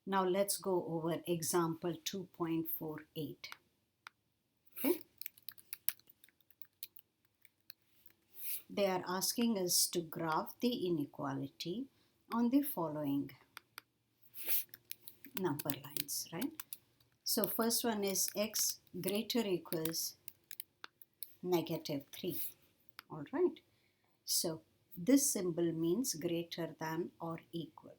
Now let's go over example 2.48. Okay. They are asking us to graph the inequality on the following number lines, right? So first one is x greater equals -3. All right. So this symbol means greater than or equal.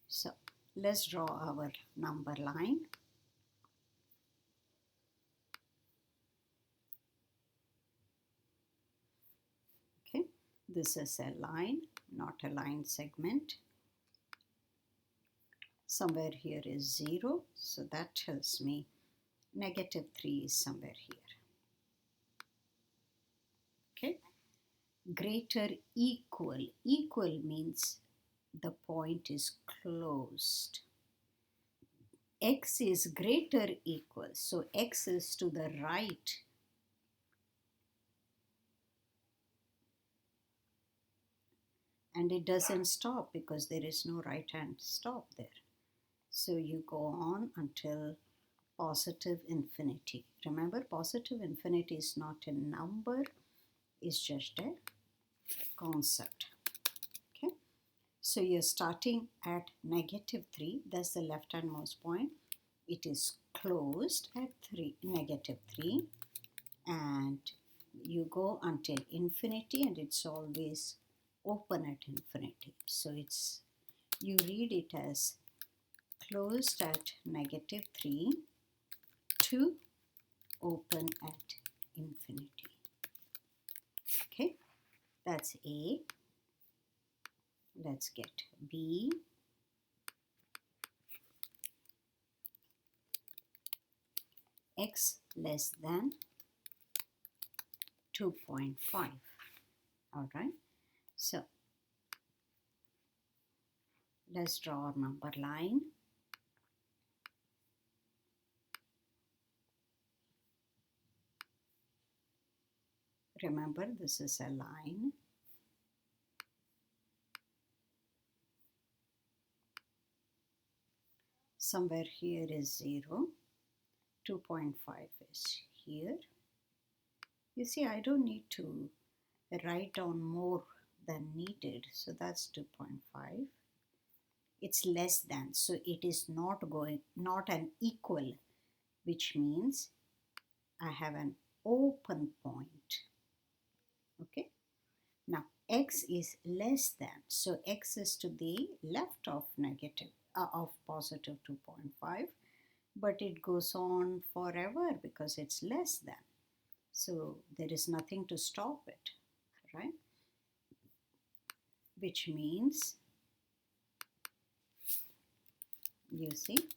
So let's draw our number line. Okay. This is a line, not a line segment. Somewhere here is 0. So that tells me -3 is somewhere here. Okay. Greater equal. Equal means the point is closed. X is greater equal. So x is to the right. And it doesn't stop because there is no right hand stop there. So you go on until positive infinity. Remember, positive infinity is not a number, it's just a concept. Okay, so you're starting at -3, that's the left handmost point. It is closed at -3, and you go until infinity, and it's always open at infinity. So you read it as closed at -3 to open at infinity. Okay, that's A. Let's get B. X less than 2.5. All right, so let's draw our number line. Remember, this is a line. Somewhere here is 0. 2.5 is here. You see, I don't need to write down more than needed. So that's 2.5. It's less than. So it is not an equal, which means I have an open point. Okay. Now x is less than. So x is to the left of positive 2.5. But it goes on forever because it's less than. So there is nothing to stop it, right? Which means, you see,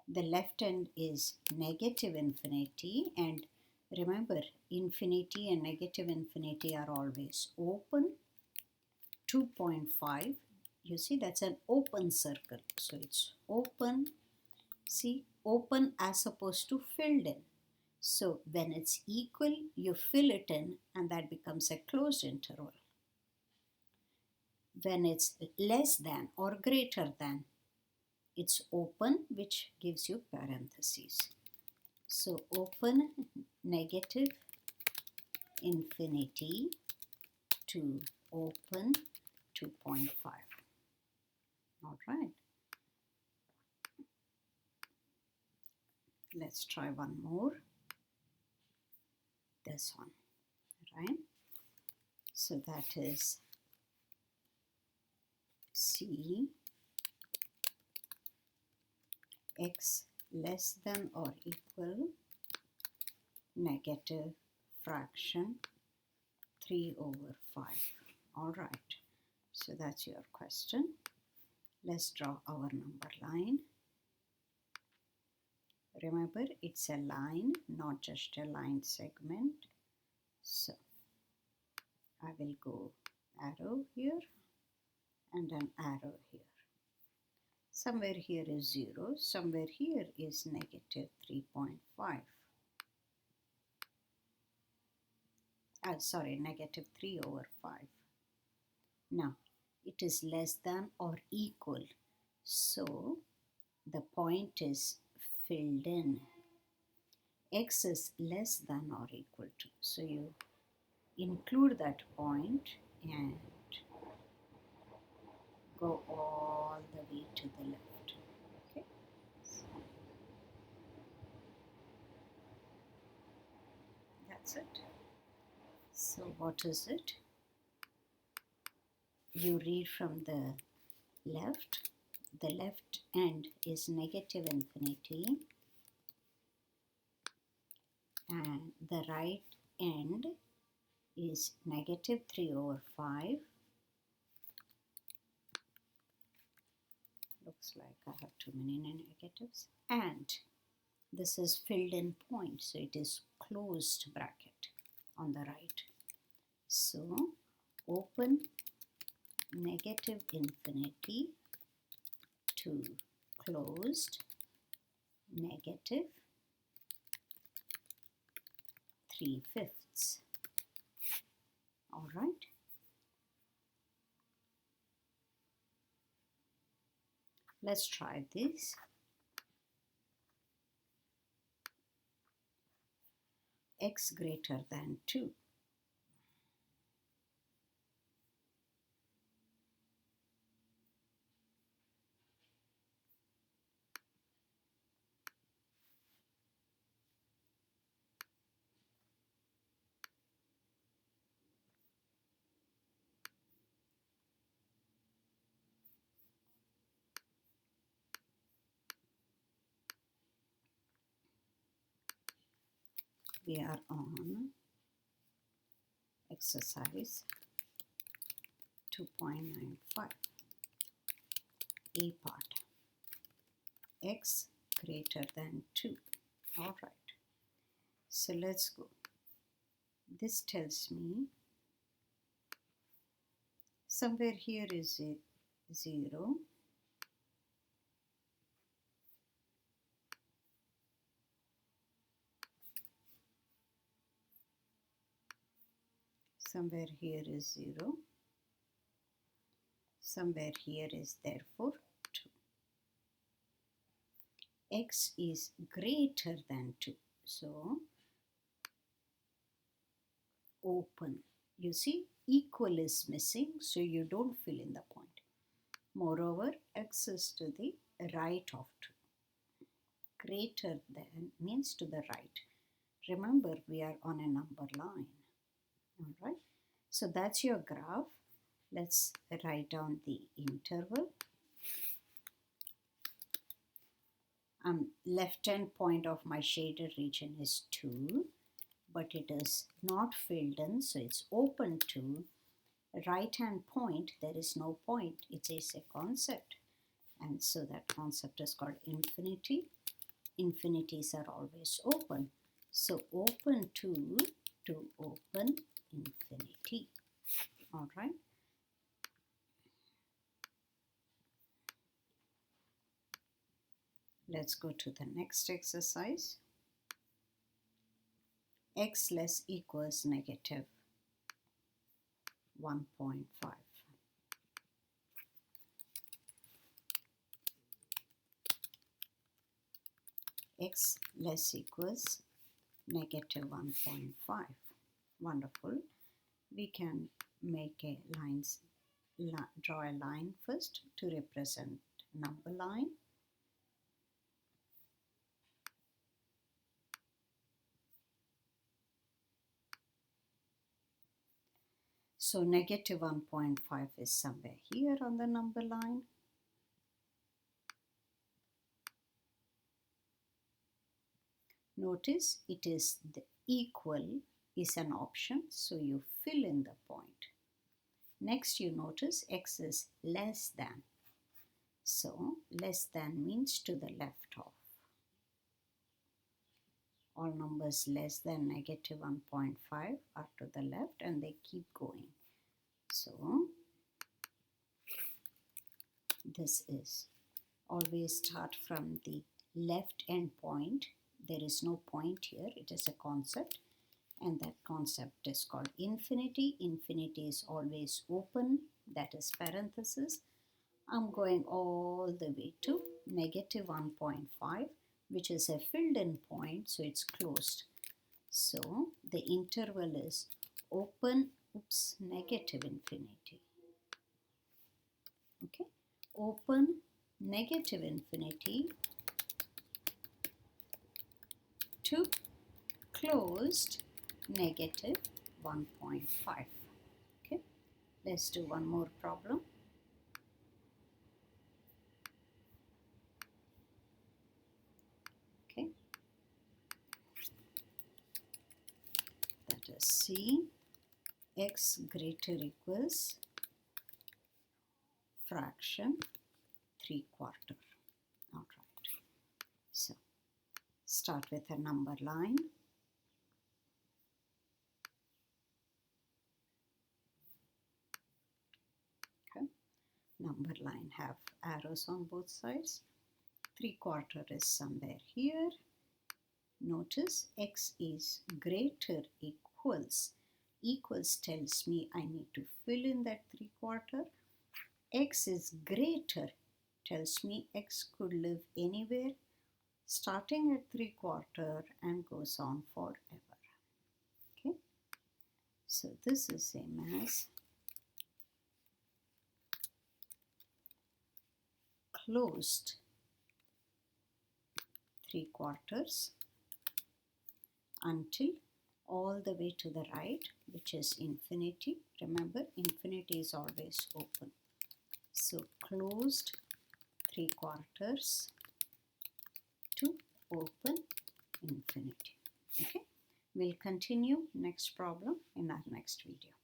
the left end is -infinity, and remember, infinity and -infinity are always open. 2.5, you see, that's an open circle. So it's open, see, open as opposed to filled in. So when it's equal, you fill it in, and that becomes a closed interval. When it's less than or greater than, it's open, which gives you parentheses. So open -infinity to open 2.5. All right. Let's try one more. This one, right? So that is C. X less than or equal negative fraction 3/5. All right, so that's your question. Let's draw our number line. Remember, it's a line, not just a line segment. So I will go arrow here and an arrow here. Somewhere here is 0, somewhere here is -3.5. Sorry, -3/5. Now, it is less than or equal. So, the point is filled in. X is less than or equal to. So you include that point and go all the way to the left. Okay. That's it. So what is it? You read from the left. The left end is negative infinity and the right end is negative 3 over 5. Looks like I have too many negatives. And this is filled in point, so it is closed bracket on the right. So open negative infinity to closed negative 3/5. All right. Let's try this. X greater than 2. We are on exercise 2.95. A part. X greater than 2. All right. So let's go. This tells me somewhere here is a 0. Somewhere here is 0. Somewhere here is therefore 2. X is greater than 2. So open. You see, equal is missing, so you don't fill in the point. Moreover, X is to the right of 2. Greater than means to the right. Remember, we are on a number line. All right. So that's your graph. Let's write down the interval. Left hand point of my shaded region is 2, but it is not filled in, so it's open to. Right hand point, there is no point. It is a concept, and so that concept is called infinity. Infinities are always open. So open to open infinity. All right. Let's go to the next exercise. X less equals negative 1.5. X less equals negative 1.5. Wonderful. We can make a draw a line first to represent number line. So negative 1.5 is somewhere here on the number line. Notice it is the equal is an option, so you fill in the point. Next you notice X is less than. So less than means to the left of. All numbers less than negative 1.5 are to the left and they keep going. So this is always start from the left end point. There is no point here, it is a concept, and that concept is called infinity. Infinity is always open, that is parenthesis. I'm going all the way to negative 1.5, which is a filled in point, so it's closed. So the interval is open, negative infinity. Okay, open negative infinity to closed negative 1.5. Okay, let's do one more problem. Okay, that is C, x greater equals fraction 3/4. All right, so start with a number line. Okay, number line have arrows on both sides. 3/4 is somewhere here. Notice x is greater equals. Equals tells me I need to fill in that 3/4. X is greater tells me x could live anywhere starting at 3/4 and goes on forever. Okay, so this is same as closed 3/4 until all the way to the right, which is infinity. Remember, infinity is always open. So closed 3/4 to open infinity. Okay, we'll continue next problem in our next video.